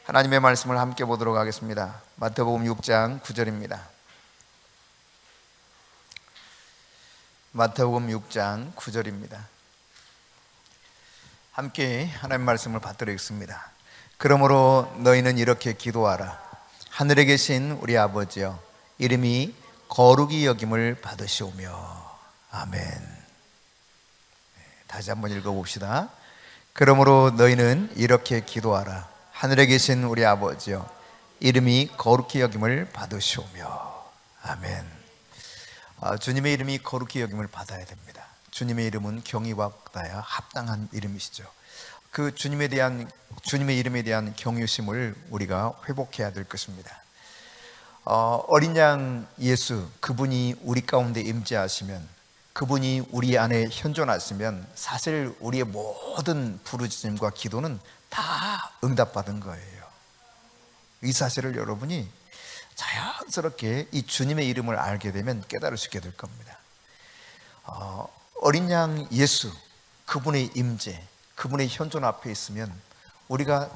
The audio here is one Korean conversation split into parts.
하나님의 말씀을 함께 보도록 하겠습니다. 마태복음 6장 9절입니다. 마태복음 6장 9절입니다. 함께 하나님의 말씀을 받들겠습니다. 그러므로 너희는 이렇게 기도하라. 하늘에 계신 우리 아버지여, 이름이 거룩히 여김을 받으시오며. 아멘. 다시 한번 읽어봅시다. 그러므로 너희는 이렇게 기도하라. 하늘에 계신 우리 아버지여, 이름이 거룩히 여김을 받으시오며. 아멘. 주님의 이름이 거룩히 여김을 받아야 됩니다. 주님의 이름은 경의와 받아야 합당한 이름이시죠. 그 주님의 이름에 대한 경유심을 우리가 회복해야 될 것입니다. 어린 양 예수, 그분이 우리 가운데 임재하시면, 그분이 우리 안에 현존하시면 사실 우리의 모든 부르짖음과 기도는 다 응답받은 거예요. 이 사실을 여러분이 자연스럽게 이 주님의 이름을 알게 되면 깨달을 수 있게 될 겁니다. 어린 양 예수, 그분의 임재, 그분의 현존 앞에 있으면 우리가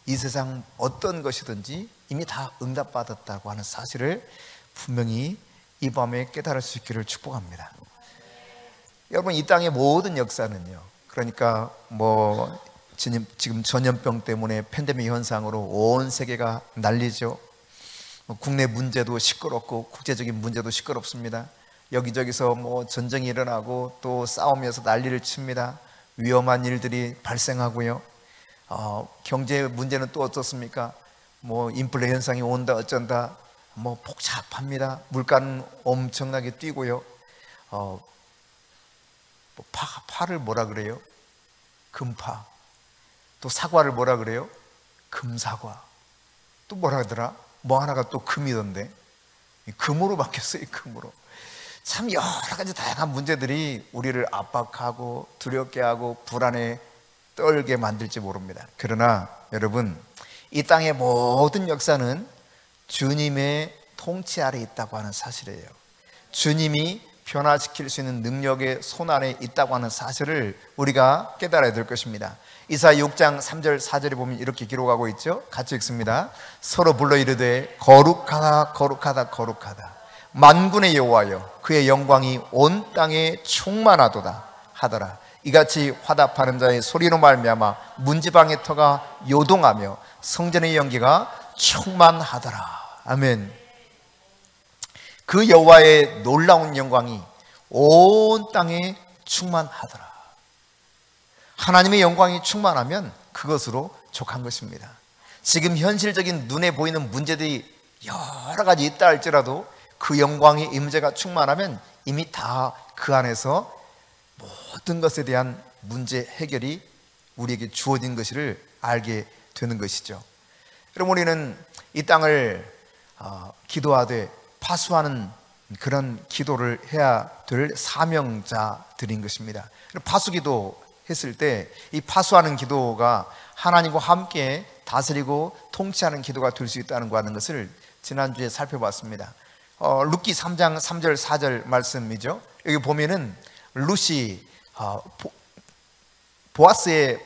이 세상 어떤 것이든지 이미 다 응답받았다고 하는 사실을 분명히 이 밤에 깨달을 수 있기를 축복합니다. 여러분, 이 땅의 모든 역사는요, 그러니까 지금 전염병 때문에 팬데믹 현상으로 온 세계가 난리죠. 국내 문제도 시끄럽고 국제적인 문제도 시끄럽습니다. 여기저기서 전쟁이 일어나고 또 싸움에서 난리를 칩니다. 위험한 일들이 발생하고요. 경제 문제는 또 어떻습니까? 인플레 현상이 온다 어쩐다, 복잡합니다. 물가는 엄청나게 뛰고요. 파를 뭐라 그래요? 금파. 또 사과를 뭐라 그래요? 금사과. 또 뭐라 하더라? 하나가 또 금이던데. 금으로 바뀌었어요. 금으로. 참 여러 가지 다양한 문제들이 우리를 압박하고 두렵게 하고 불안에 떨게 만들지 모릅니다. 그러나 여러분, 이 땅의 모든 역사는 주님의 통치 아래 있다고 하는 사실이에요. 주님이 변화시킬 수 있는 능력의 손 안에 있다고 하는 사실을 우리가 깨달아야 될 것입니다. 이사야 6장 3절 4절에 보면 이렇게 기록하고 있죠. 같이 읽습니다. 서로 불러 이르되 거룩하다 거룩하다 거룩하다, 만군의 여호와여, 그의 영광이 온 땅에 충만하도다 하더라. 이같이 화답하는 자의 소리로 말미암아 문지방의 터가 요동하며 성전의 연기가 충만하더라. 아멘. 그 여호와의 놀라운 영광이 온 땅에 충만하더라. 하나님의 영광이 충만하면 그것으로 족한 것입니다. 지금 현실적인 눈에 보이는 문제들이 여러 가지 있다 할지라도 그 영광의 임재가 충만하면 이미 다 그 안에서 모든 것에 대한 문제 해결이 우리에게 주어진 것을 알게 되는 것이죠. 그럼 우리는 이 땅을 기도하되 파수하는 그런 기도를 해야 될 사명자들인 것입니다. 파수기도 했을 때 이 파수하는 기도가 하나님과 함께 다스리고 통치하는 기도가 될 수 있다는 것을 지난주에 살펴봤습니다. 룻기 3장 3절 4절 말씀이죠. 여기 보면은 룻이 보아스의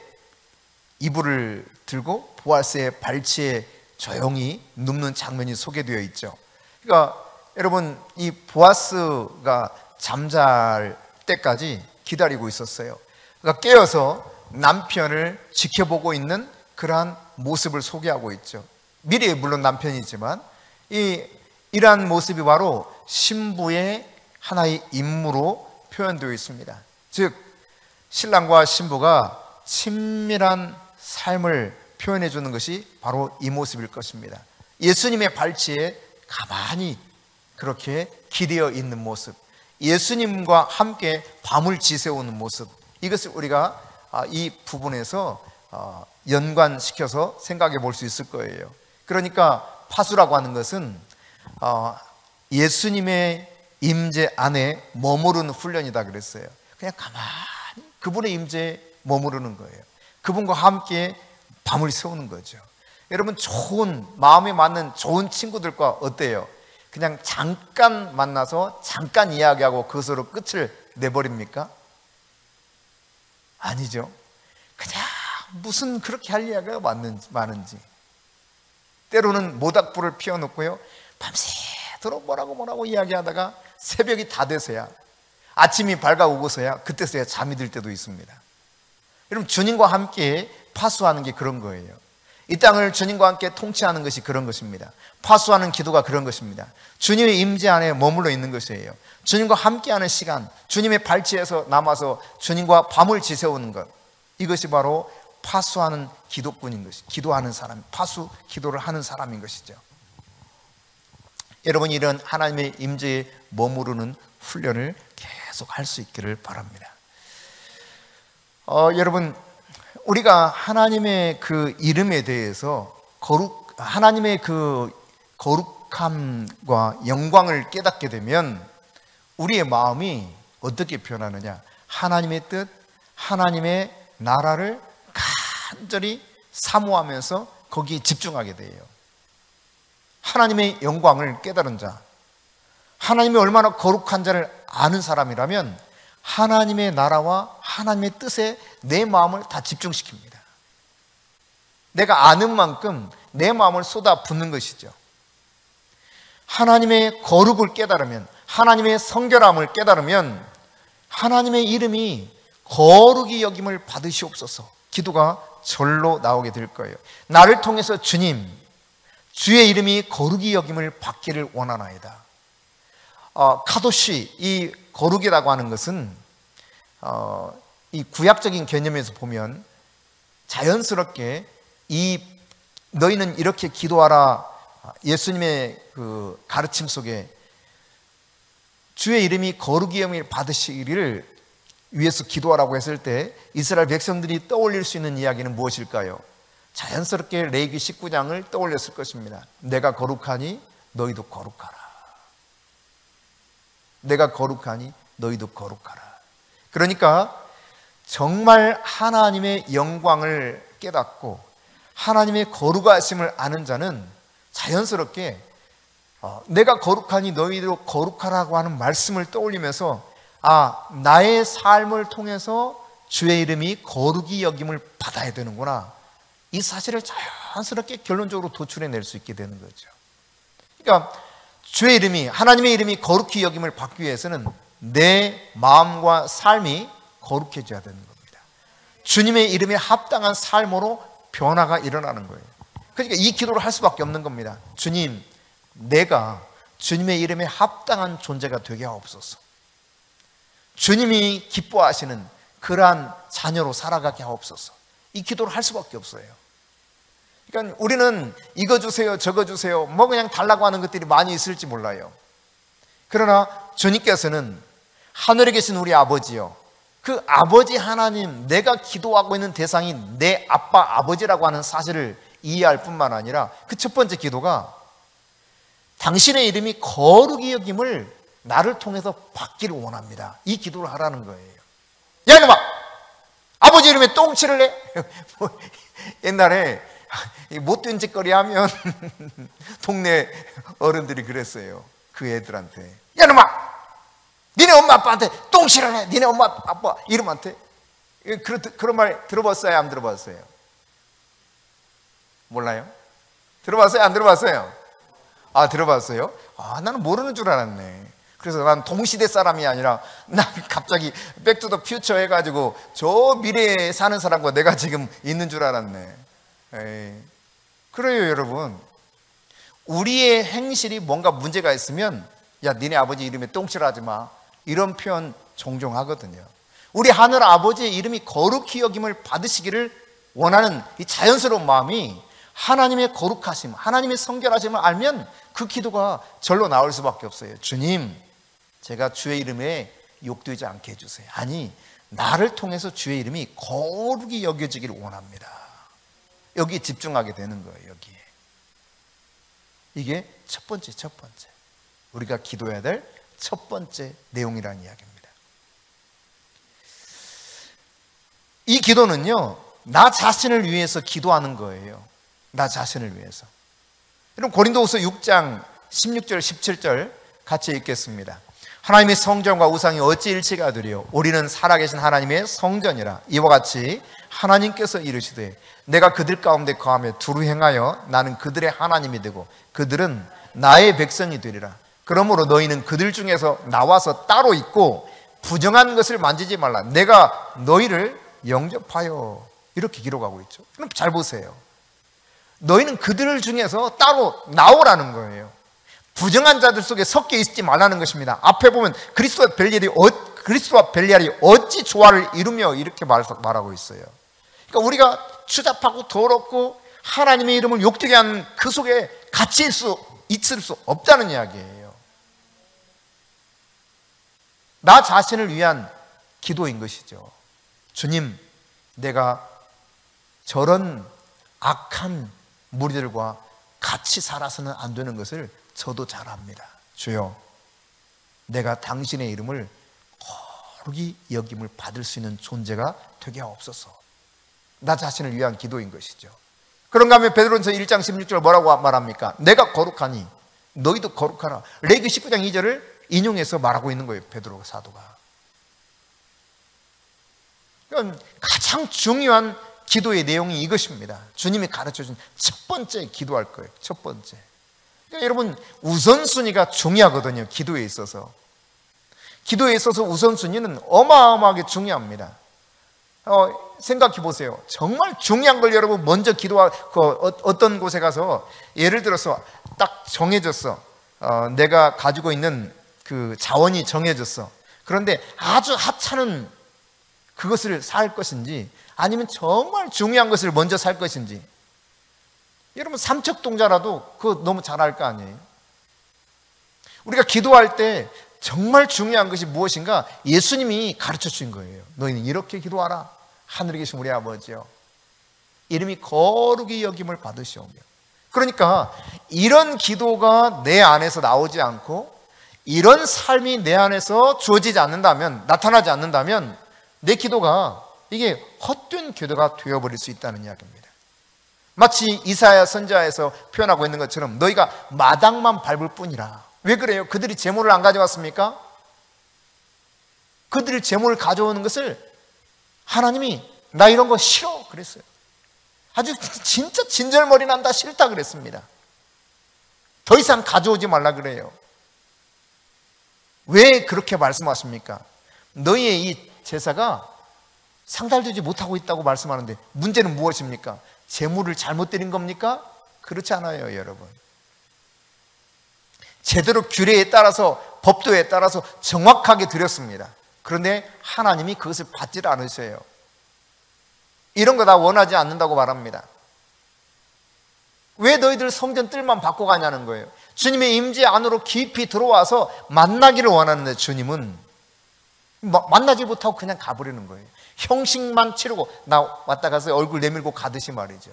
이불을 들고 보아스의 발치에 조용히 눕는 장면이 소개되어 있죠. 그러니까 여러분, 이 보아스가 잠잘 때까지 기다리고 있었어요. 그러니까 깨어서 남편을 지켜보고 있는 그러한 모습을 소개하고 있죠. 미래에 물론 남편이지만 이러한 모습이 바로 신부의 하나의 임무로 표현되어 있습니다. 즉 신랑과 신부가 친밀한 삶을 표현해 주는 것이 바로 이 모습일 것입니다. 예수님의 발치에 가만히 그렇게 기대어 있는 모습, 예수님과 함께 밤을 지새우는 모습, 이것을 우리가 이 부분에서 연관시켜서 생각해 볼 수 있을 거예요. 그러니까 파수라고 하는 것은 예수님의 임재 안에 머무르는 훈련이다 그랬어요. 그냥 가만히 그분의 임재에 머무르는 거예요. 그분과 함께 밤을 새우는 거죠. 여러분, 좋은 마음에 맞는 좋은 친구들과 어때요? 그냥 잠깐 만나서 잠깐 이야기하고 그것으로 끝을 내버립니까? 아니죠. 그냥 무슨 그렇게 할 이야기가 많은지 때로는 모닥불을 피워놓고요, 밤새도록 뭐라고 이야기하다가 새벽이 다 돼서야, 아침이 밝아오고서야, 그때서야 잠이 들 때도 있습니다. 여러분, 주님과 함께 파수하는 게 그런 거예요. 이 땅을 주님과 함께 통치하는 것이 그런 것입니다. 파수하는 기도가 그런 것입니다. 주님의 임재 안에 머물러 있는 것이에요. 주님과 함께하는 시간, 주님의 발치에서 남아서 주님과 밤을 지새우는 것, 이것이 바로 파수하는 기도꾼인 것이, 기도하는 사람, 파수 기도를 하는 사람인 것이죠. 여러분, 이런 하나님의 임재에 머무르는 훈련을 계속 할 수 있기를 바랍니다. 여러분, 우리가 하나님의 그 이름에 대해서 하나님의 그 거룩함과 영광을 깨닫게 되면 우리의 마음이 어떻게 변하느냐? 하나님의 뜻, 하나님의 나라를 간절히 사모하면서 거기에 집중하게 돼요. 하나님의 영광을 깨달은 자, 하나님이 얼마나 거룩한 자를 아는 사람이라면 하나님의 나라와 하나님의 뜻에 내 마음을 다 집중시킵니다. 내가 아는 만큼 내 마음을 쏟아붓는 것이죠. 하나님의 거룩을 깨달으면, 하나님의 성결함을 깨달으면 하나님의 이름이 거룩이 여김을 받으시옵소서, 기도가 절로 나오게 될 거예요. 나를 통해서 주님, 주의 이름이 거룩이 여김을 받기를 원하나이다. 카도시, 이 거룩이라고 하는 것은 이 구약적인 개념에서 보면 자연스럽게 이 너희는 이렇게 기도하라, 예수님의 그 가르침 속에 주의 이름이 거룩이 여김을 받으시기를 위해서 기도하라고 했을 때 이스라엘 백성들이 떠올릴 수 있는 이야기는 무엇일까요? 자연스럽게 레위기 19장을 떠올렸을 것입니다. 내가 거룩하니 너희도 거룩하라. 내가 거룩하니 너희도 거룩하라. 그러니까 정말 하나님의 영광을 깨닫고 하나님의 거룩하심을 아는 자는 자연스럽게 내가 거룩하니 너희도 거룩하라고 하는 말씀을 떠올리면서 나의 삶을 통해서 주의 이름이 거룩이 여김을 받아야 되는구나, 이 사실을 자연스럽게 결론적으로 도출해낼 수 있게 되는 거죠. 그러니까 주의 이름이, 하나님의 이름이 거룩히 여김을 받기 위해서는 내 마음과 삶이 거룩해져야 되는 겁니다. 주님의 이름에 합당한 삶으로 변화가 일어나는 거예요. 그러니까 이 기도를 할 수밖에 없는 겁니다. 주님, 내가 주님의 이름에 합당한 존재가 되게 하옵소서. 주님이 기뻐하시는 그러한 자녀로 살아가게 하옵소서. 이 기도를 할 수밖에 없어요. 그러니까 우리는 이거 주세요, 저거 주세요, 뭐 그냥 달라고 하는 것들이 많이 있을지 몰라요. 그러나 주님께서는 하늘에 계신 우리 아버지요, 그 아버지 하나님, 내가 기도하고 있는 대상이 내 아빠, 아버지라고 하는 사실을 이해할 뿐만 아니라 그 첫 번째 기도가 당신의 이름이 거룩이 여김을 나를 통해서 받기를 원합니다. 이 기도를 하라는 거예요. 야 이놈아, 아버지 이름에 똥칠을 해? 옛날에 못된 짓거리 하면 동네 어른들이 그랬어요. 그 애들한테, 야 이놈아, 니네 엄마 아빠한테 똥칠을 해? 니네 엄마 아빠 이름한테? 그런 말 들어봤어요? 안 들어봤어요? 몰라요? 들어봤어요? 안 들어봤어요? 들어봤어요? 나는 모르는 줄 알았네. 그래서 난 동시대 사람이 아니라 난 갑자기 백투더 퓨처 해가지고 저 미래에 사는 사람과 내가 지금 있는 줄 알았네. 그래요, 여러분. 우리의 행실이 뭔가 문제가 있으면 야, 니네 아버지 이름에 똥칠하지 마, 이런 표현 종종 하거든요. 우리 하늘 아버지의 이름이 거룩히 여김을 받으시기를 원하는 이 자연스러운 마음이 하나님의 거룩하심, 하나님의 성결하심을 알면 그 기도가 절로 나올 수밖에 없어요. 주님, 제가 주의 이름에 욕되지 않게 해주세요. 아니, 나를 통해서 주의 이름이 거룩히 여겨지기를 원합니다. 여기에 집중하게 되는 거예요. 여기에. 이게 첫 번째 우리가 기도해야 될 첫 번째 내용이라는 이야기입니다. 이 기도는요, 나 자신을 위해서 기도하는 거예요. 나 자신을 위해서. 여러분, 고린도후서 6장 16절 17절 같이 읽겠습니다. 하나님의 성전과 우상이 어찌 일치가 되리요? 우리는 살아계신 하나님의 성전이라. 이와 같이 하나님께서 이르시되 내가 그들 가운데 거하며 두루 행하여 나는 그들의 하나님이 되고 그들은 나의 백성이 되리라. 그러므로 너희는 그들 중에서 나와서 따로 있고 부정한 것을 만지지 말라. 내가 너희를 영접하여. 이렇게 기록하고 있죠. 그럼 잘 보세요. 너희는 그들 중에서 따로 나오라는 거예요. 부정한 자들 속에 섞여 있지 말라는 것입니다. 앞에 보면 그리스도와 벨리알이 어찌 조화를 이루며 이렇게 말하고 있어요. 그러니까 우리가 추잡하고 더럽고 하나님의 이름을 욕되게 하는 그 속에 같이 있을 수 없다는 이야기예요. 나 자신을 위한 기도인 것이죠. 주님, 내가 저런 악한 무리들과 같이 살아서는 안 되는 것을 저도 잘 압니다. 주여, 내가 당신의 이름을 거룩히 여김을 받을 수 있는 존재가 되게 하옵소서. 나 자신을 위한 기도인 것이죠. 그런가 하면 베드로전서 1장 16절 뭐라고 말합니까? 내가 거룩하니 너희도 거룩하라. 레위기 19장 2절을 인용해서 말하고 있는 거예요, 베드로 사도가. 그러니까 가장 중요한 기도의 내용이 이것입니다. 주님이 가르쳐준 첫 번째 기도할 거예요. 첫 번째. 그러니까 여러분, 우선순위가 중요하거든요. 기도에 있어서. 기도에 있어서 우선순위는 어마어마하게 중요합니다. 생각해 보세요. 정말 중요한 걸 여러분 먼저 어떤 곳에 가서 예를 들어서 딱 정해졌어. 내가 가지고 있는 그 자원이 정해졌어. 그런데 아주 하찮은 그것을 살 것인지 아니면 정말 중요한 것을 먼저 살 것인지. 여러분, 삼척동자라도 그거 너무 잘 알 거 아니에요? 우리가 기도할 때 정말 중요한 것이 무엇인가 예수님이 가르쳐 주신 거예요. 너희는 이렇게 기도하라. 하늘에 계신 우리 아버지요, 이름이 거룩히 여김을 받으시오며. 그러니까 이런 기도가 내 안에서 나오지 않고 이런 삶이 내 안에서 주어지지 않는다면, 나타나지 않는다면 내 기도가 이게 헛된 기도가 되어버릴 수 있다는 이야기입니다. 마치 이사야 선지자에서 표현하고 있는 것처럼 너희가 마당만 밟을 뿐이라. 왜 그래요? 그들이 제물을 안 가져왔습니까? 그들이 제물을 가져오는 것을 하나님이 나 이런 거 싫어 그랬어요. 아주 진짜 진절머리 난다, 싫다 그랬습니다. 더 이상 가져오지 말라 그래요. 왜 그렇게 말씀하십니까? 너희의 이 제사가 상달되지 못하고 있다고 말씀하는데 문제는 무엇입니까? 제물을 잘못 드린 겁니까? 그렇지 않아요, 여러분. 제대로 규례에 따라서, 법도에 따라서 정확하게 드렸습니다. 그런데 하나님이 그것을 받지 않으셔요. 이런 거 다 원하지 않는다고 말합니다. 왜 너희들 성전 뜰만 받고 가냐는 거예요. 주님의 임재 안으로 깊이 들어와서 만나기를 원하는데 주님은 만나지 못하고 그냥 가버리는 거예요. 형식만 치르고 나 왔다 가서 얼굴 내밀고 가듯이 말이죠.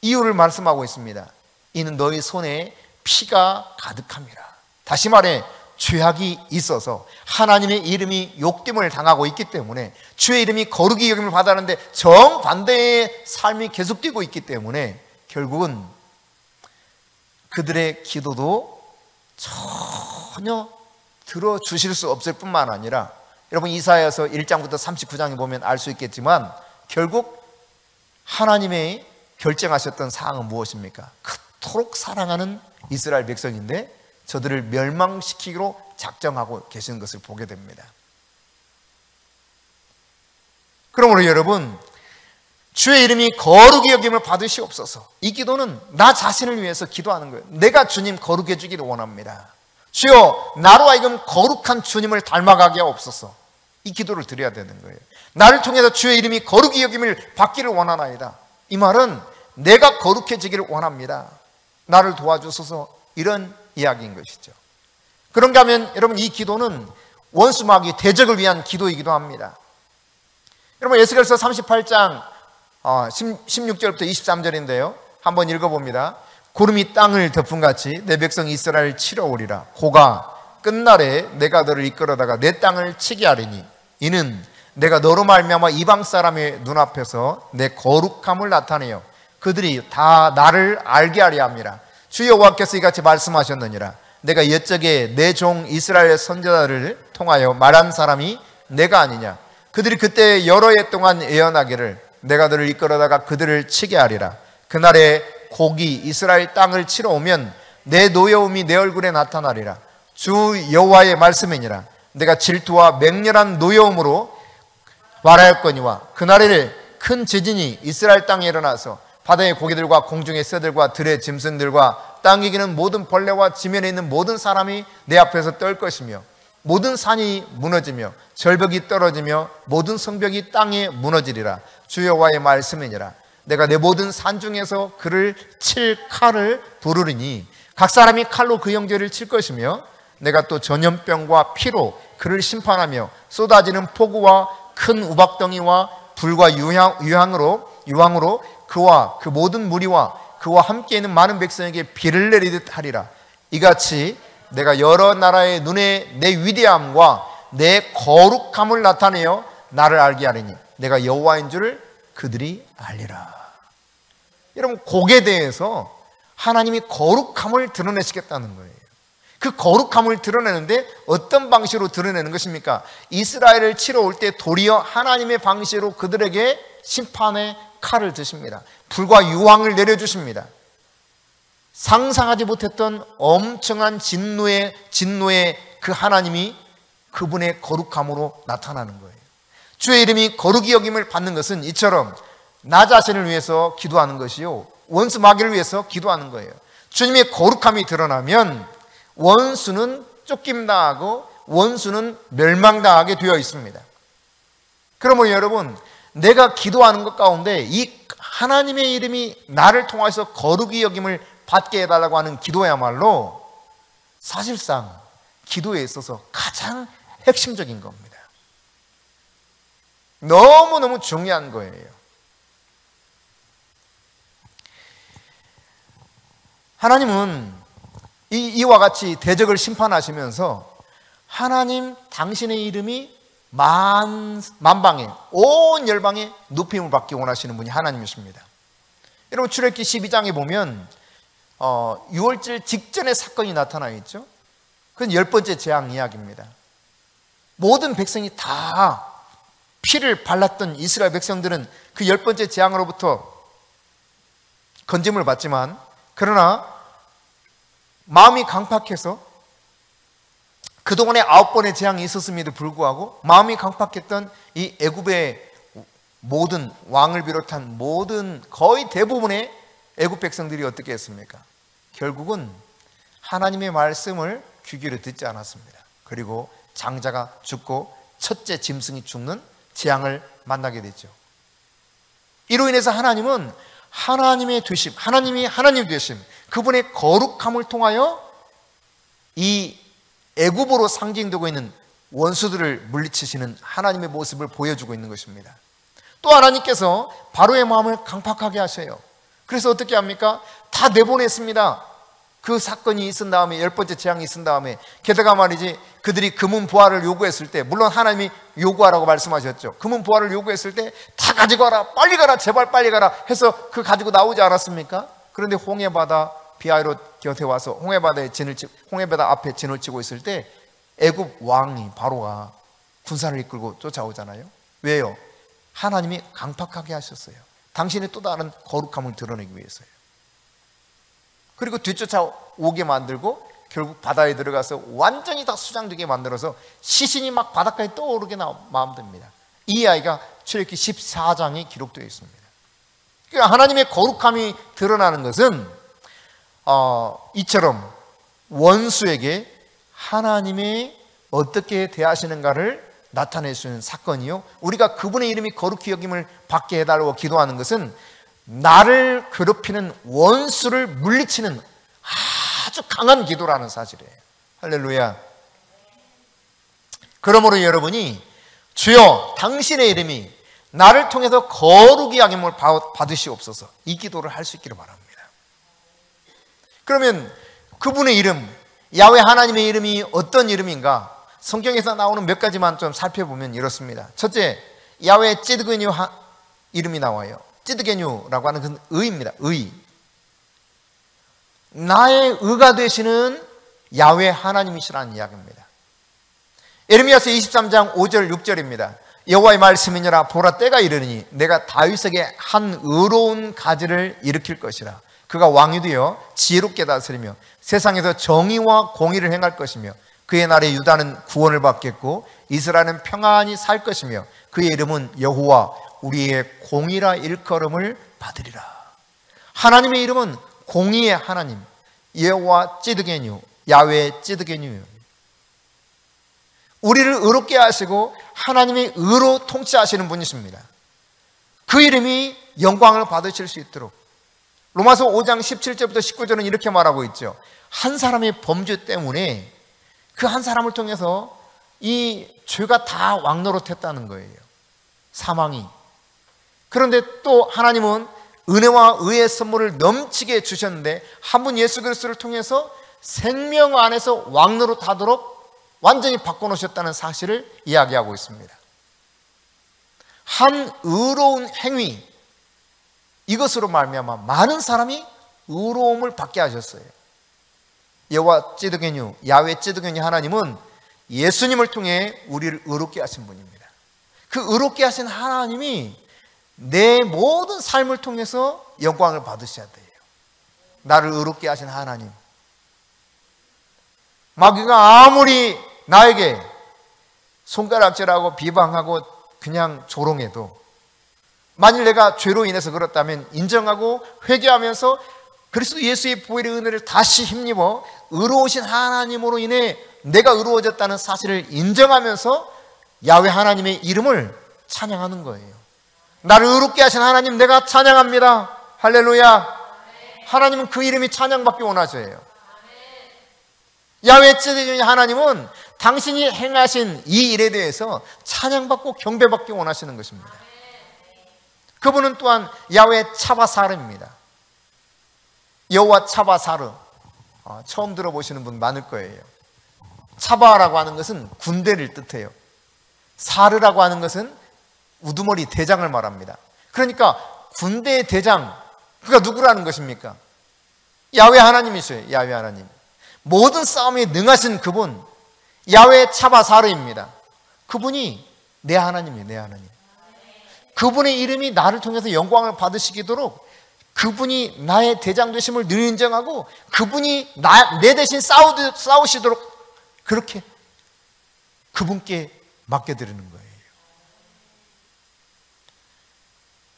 이유를 말씀하고 있습니다. 이는 너희 손에 피가 가득함이라. 다시 말해 죄악이 있어서 하나님의 이름이 욕됨을 당하고 있기 때문에, 주의 이름이 거룩히 여김을 받았는데 정반대의 삶이 계속되고 있기 때문에 결국은 그들의 기도도 전혀 들어주실 수 없을 뿐만 아니라, 여러분 이사야서 1장부터 39장에 보면 알 수 있겠지만 결국 하나님의 결정하셨던 사항은 무엇입니까? 그토록 사랑하는 이스라엘 백성인데 저들을 멸망시키기로 작정하고 계시는 것을 보게 됩니다. 그러므로 여러분, 주의 이름이 거룩히 여김을 받으시옵소서. 이 기도는 나 자신을 위해서 기도하는 거예요. 내가 주님 거룩해 주기를 원합니다. 주여, 나로 하여금 거룩한 주님을 닮아가게 하옵소서. 이 기도를 드려야 되는 거예요. 나를 통해서 주의 이름이 거룩히 여김을 받기를 원하나이다. 이 말은 내가 거룩해지기를 원합니다. 나를 도와주소서, 이런 이야기인 것이죠. 그런가 하면 여러분, 이 기도는 원수마귀 대적을 위한 기도이기도 합니다. 여러분 에스겔서 38장 16절부터 23절인데요 한번 읽어봅니다. 구름이 땅을 덮음같이 내 백성 이스라엘을 치러 오리라. 고가 끝날에 내가 너를 이끌어다가 내 땅을 치게 하리니 이는 내가 너로 말미암아 이방 사람의 눈앞에서 내 거룩함을 나타내어 그들이 다 나를 알게 하려 함이라. 주 여호와께서 이같이 말씀하셨느니라. 내가 옛적에 내 종 이스라엘 선지자를 통하여 말한 사람이 내가 아니냐. 그들이 그때 여러 해 동안 예언하기를 내가 너를 이끌어다가 그들을 치게 하리라. 그날에 곡이 이스라엘 땅을 치러 오면 내 노여움이 내 얼굴에 나타나리라. 주 여호와의 말씀이니라. 내가 질투와 맹렬한 노여움으로 말하였거니와 그날에 큰 지진이 이스라엘 땅에 일어나서 바다의 고기들과 공중의 새들과 들의 짐승들과 땅에 기는 모든 벌레와 지면에 있는 모든 사람이 내 앞에서 떨 것이며 모든 산이 무너지며 절벽이 떨어지며 모든 성벽이 땅에 무너지리라. 주 여호와의 말씀이니라. 내가 내 모든 산 중에서 그를 칠 칼을 부르리니 각 사람이 칼로 그 형제를 칠 것이며 내가 또 전염병과 피로 그를 심판하며 쏟아지는 폭우와 큰 우박덩이와 불과 유황으로 그와 그 모든 무리와 그와 함께 있는 많은 백성에게 비를 내리듯 하리라. 이같이 내가 여러 나라의 눈에 내 위대함과 내 거룩함을 나타내어 나를 알게 하리니 내가 여호와인 줄을 그들이 알리라. 여러분, 곡에 대해서 하나님이 거룩함을 드러내시겠다는 거예요. 그 거룩함을 드러내는데 어떤 방식으로 드러내는 것입니까? 이스라엘을 치러 올 때 도리어 하나님의 방식으로 그들에게 심판의 칼을 드십니다. 불과 유황을 내려주십니다. 상상하지 못했던 엄청난 진노의 그 하나님이 그분의 거룩함으로 나타나는 거예요. 주의 이름이 거룩히 여김을 받는 것은 이처럼 나 자신을 위해서 기도하는 것이요, 원수 마귀를 위해서 기도하는 거예요. 주님의 거룩함이 드러나면 원수는 쫓김당하고 원수는 멸망당하게 되어 있습니다. 그러므로 여러분, 내가 기도하는 것 가운데 이 하나님의 이름이 나를 통해서 거룩히 여김을 받게 해달라고 하는 기도야말로 사실상 기도에 있어서 가장 핵심적인 겁니다. 너무너무 중요한 거예요. 하나님은 이와 같이 대적을 심판하시면서 하나님 당신의 이름이 만방에 온 열방에 높임을 받기 원하시는 분이 하나님이십니다. 여러분, 출애굽기 12장에 보면 6월절 직전의 사건이 나타나 있죠. 그건 10번째 재앙 이야기입니다. 모든 백성이 다 피를 발랐던 이스라엘 백성들은 그 10번째 재앙으로부터 건짐을 받지만, 그러나 마음이 강팍해서 그동안에 9번의 재앙이 있었음에도 불구하고 마음이 강팍했던 이 애굽의 모든 왕을 비롯한 모든 거의 대부분의 애굽 백성들이 어떻게 했습니까? 결국은 하나님의 말씀을 귀 기울여 듣지 않았습니다. 그리고 장자가 죽고 첫째 짐승이 죽는 재앙을 만나게 됐죠. 이로 인해서 하나님은 하나님의 되심, 하나님이 하나님 되심, 그분의 거룩함을 통하여 이 애굽으로 상징되고 있는 원수들을 물리치시는 하나님의 모습을 보여주고 있는 것입니다. 또 하나님께서 바로의 마음을 강팍하게 하셔요. 그래서 어떻게 합니까? 다 내보냈습니다. 그 사건이 있은 다음에, 10번째 재앙이 있은 다음에, 게다가 말이지, 그들이 금은 부활을 요구했을 때, 물론 하나님이 요구하라고 말씀하셨죠. 금은 부활을 요구했을 때 다 가지고 와라, 빨리 가라, 제발 빨리 가라 해서 그 가지고 나오지 않았습니까? 그런데 홍해바다 비하이롯 곁에 와서 홍해바다 앞에 진을 치고 있을 때 애굽 왕이 바로가 군사를 이끌고 쫓아오잖아요. 왜요? 하나님이 강팍하게 하셨어요. 당신의 또 다른 거룩함을 드러내기 위해서요. 그리고 뒤쫓아오게 만들고 결국 바다에 들어가서 완전히 다 수장되게 만들어서 시신이 막 바닷가에 떠오르게 마음됩니다. 이 이야기가 출애굽기 14장에 기록되어 있습니다. 그러니까 하나님의 거룩함이 드러나는 것은 이처럼 원수에게 하나님이 어떻게 대하시는가를 나타낼 수 있는 사건이요, 우리가 그분의 이름이 거룩히 여김을 받게 해달라고 기도하는 것은 나를 괴롭히는 원수를 물리치는 아주 강한 기도라는 사실이에요. 할렐루야. 그러므로 여러분이 주여 당신의 이름이 나를 통해서 거룩히 여김을 받으시옵소서, 이 기도를 할 수 있기를 바랍니다. 그러면 그분의 이름, 야훼 하나님의 이름이 어떤 이름인가? 성경에서 나오는 몇 가지만 좀 살펴보면 이렇습니다. 첫째, 야훼 찌드게뉴 이름이 나와요. 찌드게뉴라고 하는 건 의입니다. 의. 나의 의가 되시는 야훼 하나님이시라는 이야기입니다. 에레미야서 23장 5절 6절입니다. 여호와의 말씀이니라. 보라, 때가 이르니 내가 다윗에게 한 의로운 가지를 일으킬 것이라. 그가 왕이 되어 지혜롭게 다스리며 세상에서 정의와 공의를 행할 것이며 그의 날에 유다는 구원을 받겠고 이스라엘은 평안히 살 것이며 그의 이름은 여호와 우리의 공의라 일컬음을 받으리라. 하나님의 이름은 공의의 하나님, 여호와 찌드게뉴, 야훼 찌드게뉴. 우리를 의롭게 하시고 하나님이 의로 통치하시는 분이십니다. 그 이름이 영광을 받으실 수 있도록 로마서 5장 17절부터 19절은 이렇게 말하고 있죠. 한 사람의 범죄 때문에 그 한 사람을 통해서 이 죄가 다 왕노릇했다는 거예요. 사망이. 그런데 또 하나님은 은혜와 의의 선물을 넘치게 주셨는데 한 분 예수 그리스도를 통해서 생명 안에서 왕노릇하도록 완전히 바꿔놓으셨다는 사실을 이야기하고 있습니다. 한 의로운 행위, 이것으로 말미암아 많은 사람이 의로움을 받게 하셨어요. 여호와 찌드게뉴, 야훼 찌드게뉴 하나님은 예수님을 통해 우리를 의롭게 하신 분입니다. 그 의롭게 하신 하나님이 내 모든 삶을 통해서 영광을 받으셔야 돼요. 나를 의롭게 하신 하나님. 마귀가 아무리 나에게 손가락질하고 비방하고 그냥 조롱해도 만일 내가 죄로 인해서 그렇다면 인정하고 회개하면서 그리스도 예수의 보혈의 은혜를 다시 힘입어 의로우신 하나님으로 인해 내가 의로워졌다는 사실을 인정하면서 야훼 하나님의 이름을 찬양하는 거예요. 나를 의롭게 하신 하나님 내가 찬양합니다. 할렐루야. 하나님은 그 이름이 찬양받기 원하셔요. 야훼 찌드게뉴 하나님은 당신이 행하신 이 일에 대해서 찬양받고 경배받기 원하시는 것입니다. 그분은 또한 야훼 차바사르입니다. 여호와 차바사르, 처음 들어보시는 분 많을 거예요. 차바라고 하는 것은 군대를 뜻해요. 사르라고 하는 것은 우두머리 대장을 말합니다. 그러니까 군대의 대장, 그가 누구라는 것입니까? 야훼 하나님이셔요. 야훼 하나님. 모든 싸움에 능하신 그분, 야훼 차바사르입니다. 그분이 내 하나님이에요. 내 하나님. 그분의 이름이 나를 통해서 영광을 받으시도록 그분이 나의 대장 되심을 늘 인정하고 그분이 내 대신 싸우시도록 그렇게 그분께 맡겨드리는 거예요.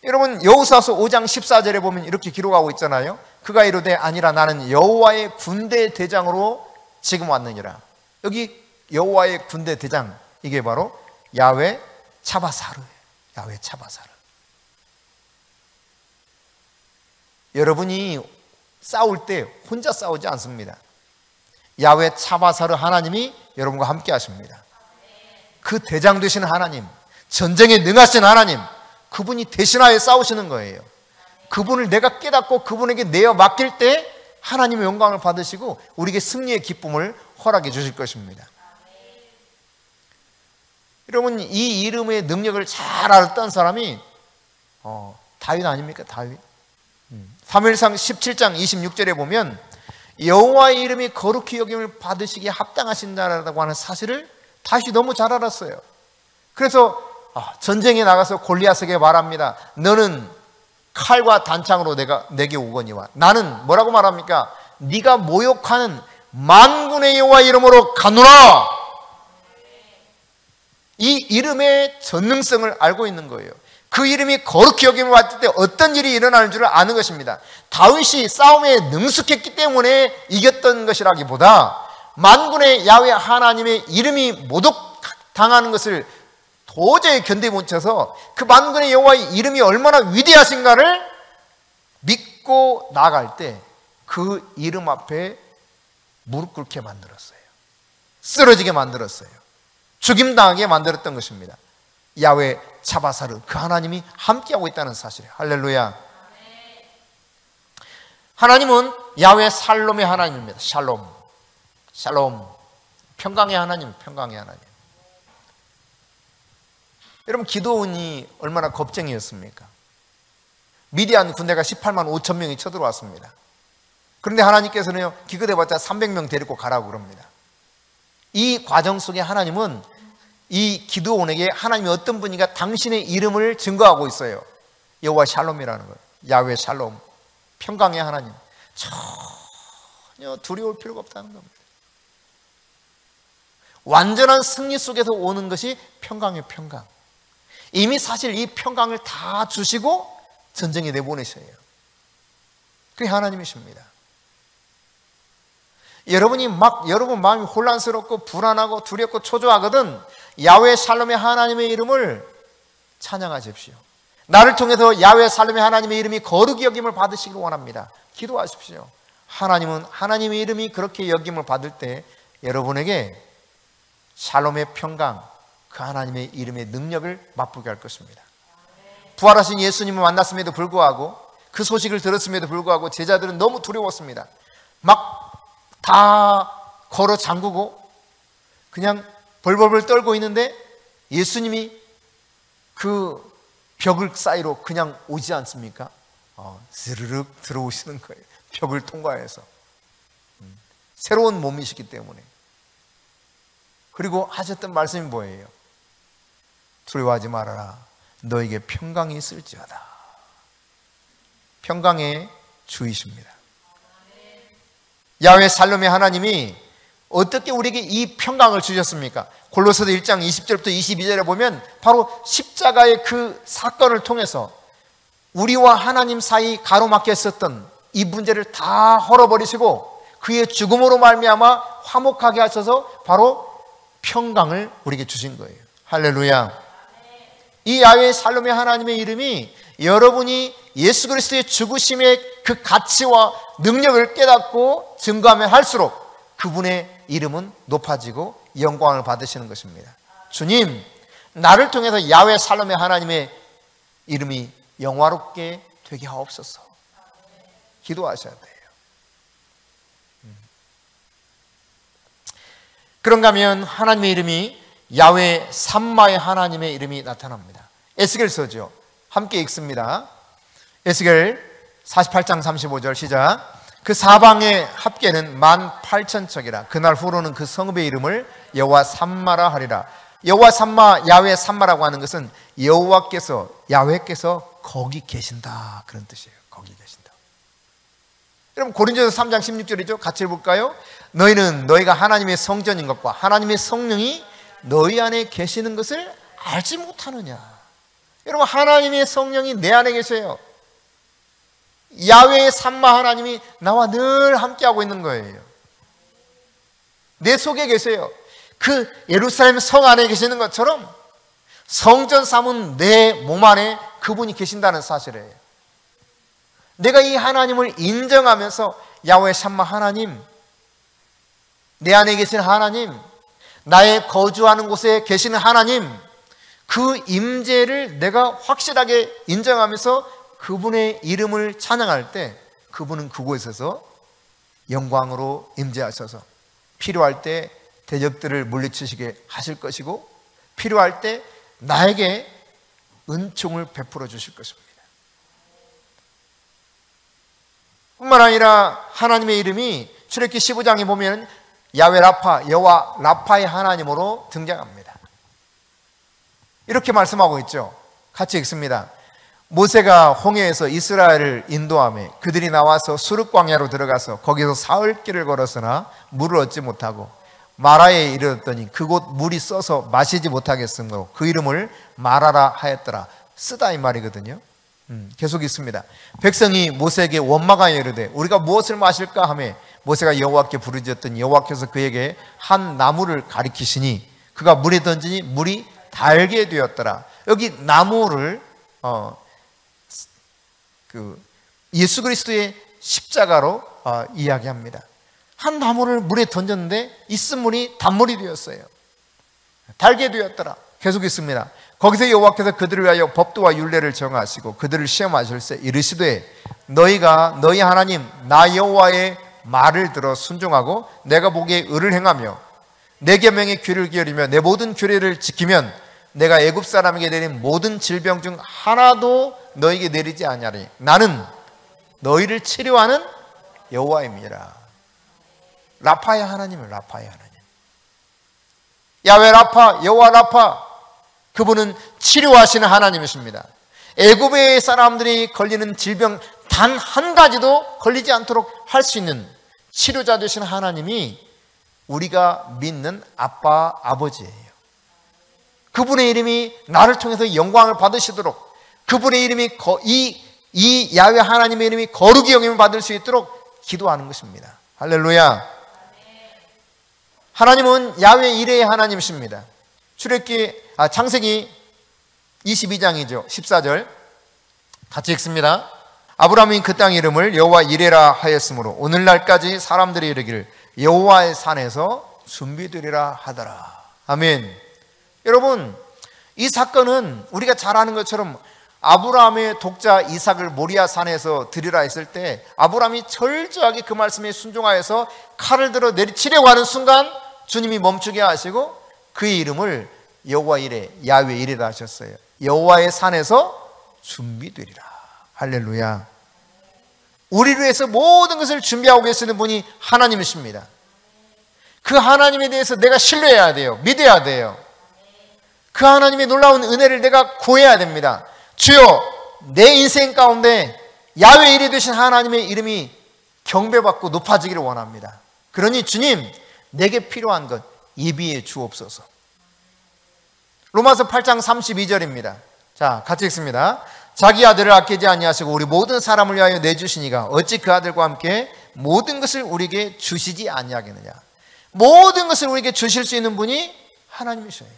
여러분 여호수아서 5장 14절에 보면 이렇게 기록하고 있잖아요. 그가 이르되 아니라 나는 여호와의 군대 대장으로 지금 왔느니라. 여기 여호와의 군대 대장, 이게 바로 야훼 차바사르예요. 야훼 차바사르. 여러분이 싸울 때 혼자 싸우지 않습니다. 야훼 차바사르 하나님이 여러분과 함께 하십니다. 그 대장 되시는 하나님, 전쟁에 능하신 하나님, 그분이 대신하여 싸우시는 거예요. 그분을 내가 깨닫고 그분에게 내어 맡길 때 하나님의 영광을 받으시고 우리에게 승리의 기쁨을 허락해 주실 것입니다. 여러분 이 이름의 능력을 잘 알았던 사람이 다윗 아닙니까? 다윗. 사무엘상 17장 26절에 보면 여호와의 이름이 거룩히 여김을 받으시기에 합당하신 자라고 하는 사실을 다윗이 너무 잘 알았어요. 그래서 전쟁에 나가서 골리앗에게 말합니다. 너는 칼과 단창으로 내게 오거니와 나는 뭐라고 말합니까? 네가 모욕하는 만군의 여호와 이름으로 가노라. 이 이름의 전능성을 알고 있는 거예요. 그 이름이 거룩히 여김을 받을 때 어떤 일이 일어나는 줄 아는 것입니다. 다윗이 싸움에 능숙했기 때문에 이겼던 것이라기보다 만군의 야훼 하나님의 이름이 모독당하는 것을 도저히 견디지 못해서 그 만군의 여호와의 이름이 얼마나 위대하신가를 믿고 나갈 때 그 이름 앞에 무릎 꿇게 만들었어요. 쓰러지게 만들었어요. 죽임당하게 만들었던 것입니다. 야훼 차바사르, 그 하나님이 함께하고 있다는 사실. 할렐루야. 하나님은 야훼 살롬의 하나님입니다. 샬롬, 샬롬, 평강의 하나님, 평강의 하나님. 여러분 기드온이 얼마나 겁쟁이였습니까? 미디안 군대가 18만 5천 명이 쳐들어왔습니다. 그런데 하나님께서는요 기껏해봤자 300명 데리고 가라고 그럽니다. 이 과정 속에 하나님은 이 기드온에게 하나님이 어떤 분인가 당신의 이름을 증거하고 있어요. 여호와 샬롬이라는 거예요. 야훼 샬롬, 평강의 하나님. 전혀 두려울 필요가 없다는 겁니다. 완전한 승리 속에서 오는 것이 평강의 평강. 이미 사실 이 평강을 다 주시고 전쟁에 내보내셔요. 그게 하나님이십니다. 여러분 마음이 혼란스럽고 불안하고 두렵고 초조하거든 야훼 샬롬의 하나님의 이름을 찬양하십시오. 나를 통해서 야훼 샬롬의 하나님의 이름이 거룩히 여김을 받으시길 원합니다. 기도하십시오. 하나님은 하나님의 이름이 그렇게 여김을 받을 때 여러분에게 샬롬의 평강, 그 하나님의 이름의 능력을 맛보게 할 것입니다. 부활하신 예수님을 만났음에도 불구하고 그 소식을 들었음에도 불구하고 제자들은 너무 두려웠습니다. 막 다 걸어 잠그고 그냥 벌벌벌 떨고 있는데 예수님이 그 벽을 사이로 그냥 오지 않습니까? 스르륵 들어오시는 거예요. 벽을 통과해서. 새로운 몸이시기 때문에. 그리고 하셨던 말씀이 뭐예요? 두려워하지 말아라. 너에게 평강이 있을지어다. 평강의 주이십니다. 야훼 샬롬의 하나님이 어떻게 우리에게 이 평강을 주셨습니까? 골로새서 1장 20절부터 22절에 보면 바로 십자가의 그 사건을 통해서 우리와 하나님 사이 가로막혀 있었던 이 문제를 다 헐어버리시고 그의 죽음으로 말미암아 화목하게 하셔서 바로 평강을 우리에게 주신 거예요. 할렐루야. 이 야훼 샬롬의 하나님의 이름이 여러분이 예수 그리스도의 죽으심의 그 가치와 능력을 깨닫고 증거하면 할수록 그분의 이름은 높아지고 영광을 받으시는 것입니다. 주님, 나를 통해서 야훼 샬롬의 하나님의 이름이 영화롭게 되게 하옵소서. 기도하셔야 돼요. 그런가 하면 하나님의 이름이 야훼 삼마의 하나님의 이름이 나타납니다. 에스겔서죠. 함께 읽습니다. 에스겔 48장 35절 시작. 그 사방의 합계는 18,000척이라. 그날 후로는 그 성읍의 이름을 여호와 삼마라 하리라. 여호와 삼마, 야훼 삼마라고 하는 것은 여호와께서, 야훼께서 거기 계신다, 그런 뜻이에요. 거기 계신다. 여러분 고린도서 3장 16절이죠. 같이 읽어볼까요? 너희는 너희가 하나님의 성전인 것과 하나님의 성령이 너희 안에 계시는 것을 알지 못하느냐. 여러분 하나님의 성령이 내 안에 계세요. 야훼의 삼마 하나님이 나와 늘 함께하고 있는 거예요. 내 속에 계세요. 그 예루살렘 성 안에 계시는 것처럼 성전 삼은 내 몸 안에 그분이 계신다는 사실이에요. 내가 이 하나님을 인정하면서 야훼 삼마 하나님, 내 안에 계신 하나님, 나의 거주하는 곳에 계시는 하나님, 그 임재를 내가 확실하게 인정하면서 그분의 이름을 찬양할 때 그분은 그곳에서 영광으로 임재하셔서 필요할 때 대적들을 물리치시게 하실 것이고 필요할 때 나에게 은총을 베풀어 주실 것입니다. 뿐만 아니라 하나님의 이름이 출애굽기 15장에 보면 야훼 라파, 여호와 라파의 하나님으로 등장합니다. 이렇게 말씀하고 있죠. 같이 읽습니다. 모세가 홍해에서 이스라엘을 인도하며 그들이 나와서 수르 광야로 들어가서 거기서 사흘 길을 걸었으나 물을 얻지 못하고 마라에 이르렀더니 그곳 물이 써서 마시지 못하겠으므로 그 이름을 마라라 하였더라. 쓰다 이 말이거든요. 계속 있습니다. 백성이 모세에게 원망하여 이르되 우리가 무엇을 마실까 하며 모세가 여호와께 부르짖었더니 여호와께서 그에게 한 나무를 가리키시니 그가 물에 던지니 물이 달게 되었더라. 여기 나무를 예수 그리스도의 십자가로 이야기합니다. 한 나무를 물에 던졌는데 있은 단물이 되었어요. 달게 되었더라. 계속 있습니다. 거기서 여호와께서 그들을 위하여 법도와 율례를 정하시고 그들을 시험하실세 이르시되 너희가 너희 하나님 나 여호와의 말을 들어 순종하고 내가 보기에 의를 행하며 내 계명에 귀를 기울이며 내 모든 규례를 지키면 내가 애굽 사람에게 내린 모든 질병 중 하나도 너에게 내리지 아니하리. 나는 너희를 치료하는 여호와임이라. 라파의 하나님은 라파의 하나님. 야훼 라파, 여호와 라파, 그분은 치료하시는 하나님이십니다. 애굽의 사람들이 걸리는 질병 단 한 가지도 걸리지 않도록 할 수 있는 치료자 되신 하나님이 우리가 믿는 아빠, 아버지예요. 그분의 이름이 나를 통해서 영광을 받으시도록, 그분의 이름이 이 야훼 하나님의 이름이 거룩히 여김을 받을 수 있도록 기도하는 것입니다. 할렐루야. 하나님은 야훼 이레의 하나님이십니다. 창세기 22장이죠. 14절 같이 읽습니다. 아브라함이 그 땅 이름을 여호와 이레라 하였으므로 오늘날까지 사람들이 이르기를 여호와의 산에서 준비되리라 하더라. 아멘. 여러분, 이 사건은 우리가 잘 아는 것처럼 아브라함의 독자 이삭을 모리아 산에서 드리라 했을 때 아브라함이 철저하게 그 말씀에 순종하여서 칼을 들어 내리치려고 하는 순간 주님이 멈추게 하시고 그의 이름을 여호와 이레, 야훼 이레라 하셨어요. 여호와의 산에서 준비되리라. 할렐루야. 우리를 위해서 모든 것을 준비하고 계시는 분이 하나님이십니다. 그 하나님에 대해서 내가 신뢰해야 돼요. 믿어야 돼요. 그 하나님의 놀라운 은혜를 내가 구해야 됩니다. 주여, 내 인생 가운데 야훼 이레 되신 하나님의 이름이 경배받고 높아지기를 원합니다. 그러니 주님, 내게 필요한 것 예비해 주옵소서. 로마서 8장 32절입니다. 자, 같이 읽습니다. 자기 아들을 아끼지 아니하시고 우리 모든 사람을 위하여 내주시니가 어찌 그 아들과 함께 모든 것을 우리에게 주시지 아니하겠느냐. 모든 것을 우리에게 주실 수 있는 분이 하나님이셔요.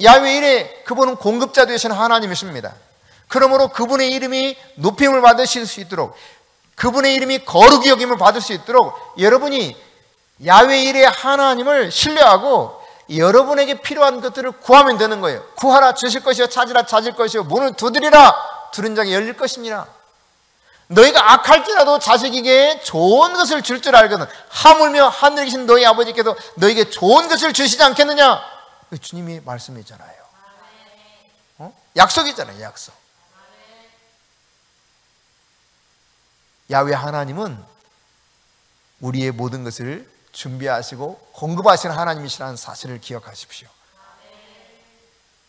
야훼 이레, 그분은 공급자 되신 하나님이십니다. 그러므로 그분의 이름이 높임을 받으실 수 있도록, 그분의 이름이 거룩히 여김을 받을 수 있도록 여러분이 야훼 이레 하나님을 신뢰하고 여러분에게 필요한 것들을 구하면 되는 거예요. 구하라 주실 것이요, 찾으라 찾을 것이요, 문을 두드리라 두른 자에게 열릴 것이니라. 너희가 악할지라도 자식에게 좋은 것을 줄 줄 알거든 하물며 하늘에 계신 너희 아버지께서 너희에게 좋은 것을 주시지 않겠느냐. 주님이 말씀이잖아요. 약속이잖아요. 약속. 야훼 하나님은 우리의 모든 것을 준비하시고 공급하시는 하나님이시라는 사실을 기억하십시오.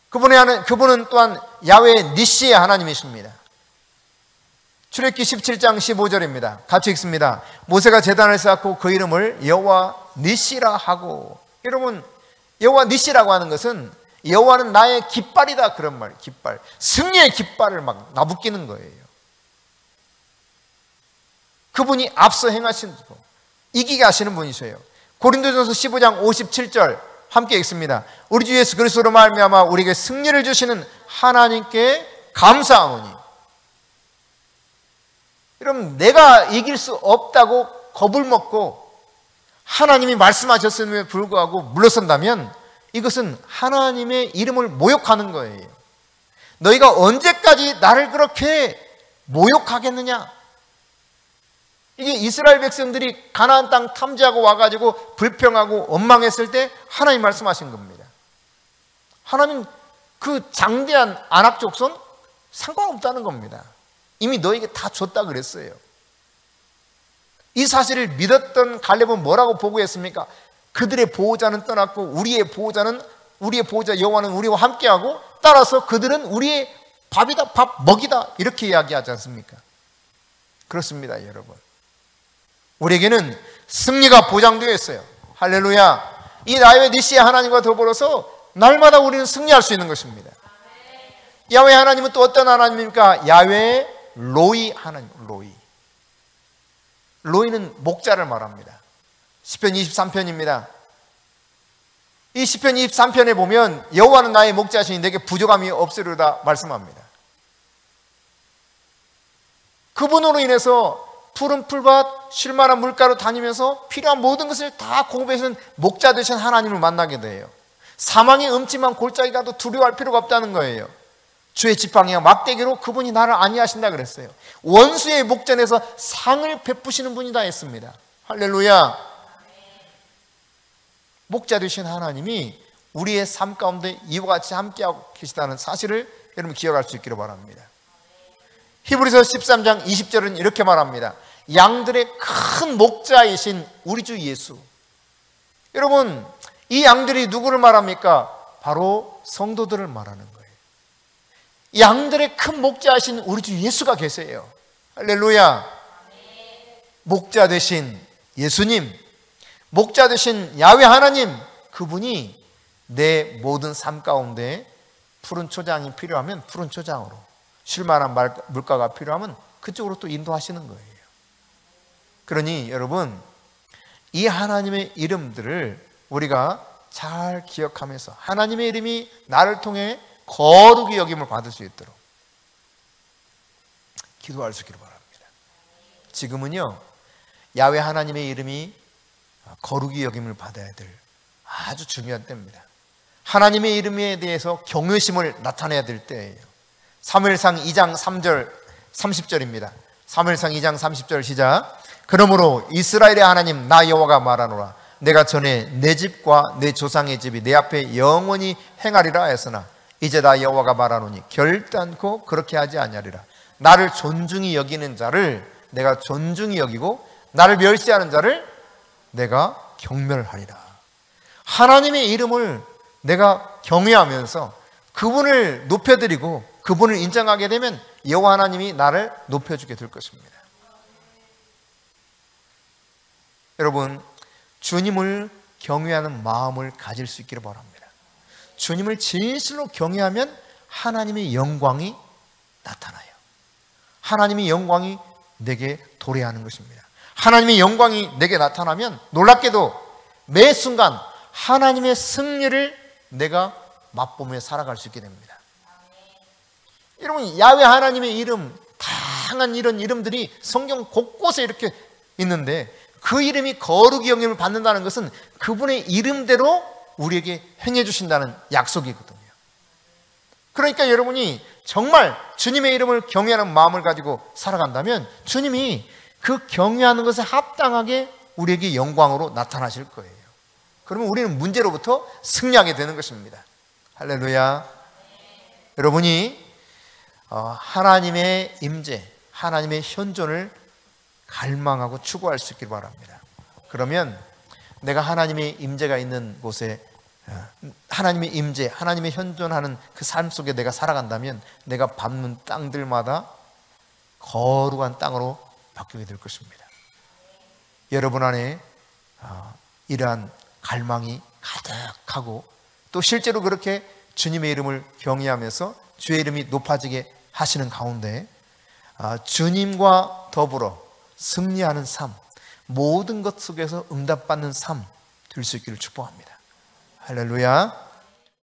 그분은 또한 야훼 니시의 하나님이십니다. 출애굽기 17장 15절입니다. 같이 읽습니다. 모세가 제단을 쌓고 그 이름을 여호와 니시라 하고. 여러분, 여호와 니시라고 하는 것은 여호와는 나의 깃발이다, 그런 말이에요. 깃발, 승리의 깃발을 막 나부끼는 거예요. 그분이 앞서 행하신 분, 이기게 하시는 분이셔요. 고린도전서 15장 57절 함께 읽습니다. 우리 주 예수 그리스도로 말미암아 우리에게 승리를 주시는 하나님께 감사하오니. 여러분, 내가 이길 수 없다고 겁을 먹고 하나님이 말씀하셨음에도 불구하고 물러선다면 이것은 하나님의 이름을 모욕하는 거예요. 너희가 언제까지 나를 그렇게 모욕하겠느냐. 이게 이스라엘 백성들이 가나안 땅 탐지하고 와가지고 불평하고 원망했을 때 하나님 말씀하신 겁니다. 하나님 그 장대한 아낙 족속 상관없다는 겁니다. 이미 너에게 다 줬다 그랬어요. 이 사실을 믿었던 갈렙은 뭐라고 보고했습니까? 그들의 보호자는 떠났고 우리의 보호자 여호와는 우리와 함께하고 따라서 그들은 우리의 밥이다, 밥 먹이다, 이렇게 이야기하지 않습니까? 그렇습니다, 여러분. 우리에게는 승리가 보장되어 있어요. 할렐루야. 이 야훼 니시의 하나님과 더불어서 날마다 우리는 승리할 수 있는 것입니다. 야훼 하나님은 또 어떤 하나님입니까? 야훼 로이 하나님. 로이는 목자를 말합니다. 시편 23편입니다. 이 시편 23편에 보면 여호와는 나의 목자시니 내게 부족함이 없으리로다 말씀합니다. 그분으로 인해서 푸른 풀밭, 쉴만한 물가로 다니면서 필요한 모든 것을 다 공급해주는 목자 되신 하나님을 만나게 돼요. 사망의 음침한 골짜기 가도 두려워할 필요가 없다는 거예요. 주의 지팡이와 막대기로 그분이 나를 안위하신다 그랬어요. 원수의 목전에서 상을 베푸시는 분이다 했습니다. 할렐루야. 목자 되신 하나님이 우리의 삶 가운데 이와 같이 함께하고 계시다는 사실을 여러분 기억할 수 있기를 바랍니다. 히브리서 13장 20절은 이렇게 말합니다. 양들의 큰 목자이신 우리 주 예수. 여러분, 이 양들이 누구를 말합니까? 바로 성도들을 말하는 거예요. 양들의 큰 목자이신 우리 주 예수가 계세요. 할렐루야. 목자 되신 예수님, 목자 되신 야훼 하나님, 그분이 내 모든 삶 가운데 푸른 초장이 필요하면 푸른 초장으로, 쉴만한 물가가 필요하면 그쪽으로 또 인도하시는 거예요. 그러니 여러분, 이 하나님의 이름들을 우리가 잘 기억하면서 하나님의 이름이 나를 통해 거룩히 여김을 받을 수 있도록 기도할 수 있기를 바랍니다. 지금은요, 야훼 하나님의 이름이 거룩히 여김을 받아야 될 아주 중요한 때입니다. 하나님의 이름에 대해서 경외심을 나타내야 될 때예요. 사무엘상 2장 3절 30절입니다. 사무엘상 2장 30절 시작. 그러므로 이스라엘의 하나님 나 여호와가 말하노라. 내가 전에 내 집과 내 조상의 집이 내 앞에 영원히 행하리라 했으나 이제 나 여호와가 말하노니 결단코 그렇게 하지 아니하리라. 나를 존중히 여기는 자를 내가 존중히 여기고 나를 멸시하는 자를 내가 경멸하리라. 하나님의 이름을 내가 경외하면서 그분을 높여드리고 그분을 인정하게 되면 여호와 하나님이 나를 높여주게 될 것입니다. 여러분, 주님을 경외하는 마음을 가질 수 있기를 바랍니다. 주님을 진실로 경외하면 하나님의 영광이 나타나요. 하나님의 영광이 내게 도래하는 것입니다. 하나님의 영광이 내게 나타나면 놀랍게도 매 순간 하나님의 승리를 내가 맛보며 살아갈 수 있게 됩니다. 여러분, 야훼 하나님의 이름, 다양한 이런 이름들이 성경 곳곳에 이렇게 있는데 그 이름이 거룩히 여김을 받는다는 것은 그분의 이름대로 우리에게 행해 주신다는 약속이거든요. 그러니까 여러분이 정말 주님의 이름을 경외하는 마음을 가지고 살아간다면 주님이 그 경외하는 것에 합당하게 우리에게 영광으로 나타나실 거예요. 그러면 우리는 문제로부터 승리하게 되는 것입니다. 할렐루야. 여러분이 하나님의 임재, 하나님의 현존을 갈망하고 추구할 수 있길 바랍니다. 그러면 내가 하나님의 임재가 있는 곳에 하나님의 임재, 하나님의 현존하는 그 삶 속에 내가 살아간다면 내가 밟는 땅들마다 거룩한 땅으로 바뀌게 될 것입니다. 여러분 안에 이러한 갈망이 가득하고 또 실제로 그렇게 주님의 이름을 경외하면서 주의 이름이 높아지게 하시는 가운데 주님과 더불어 승리하는 삶, 모든 것 속에서 응답받는 삶 될 수 있기를 축복합니다. 할렐루야.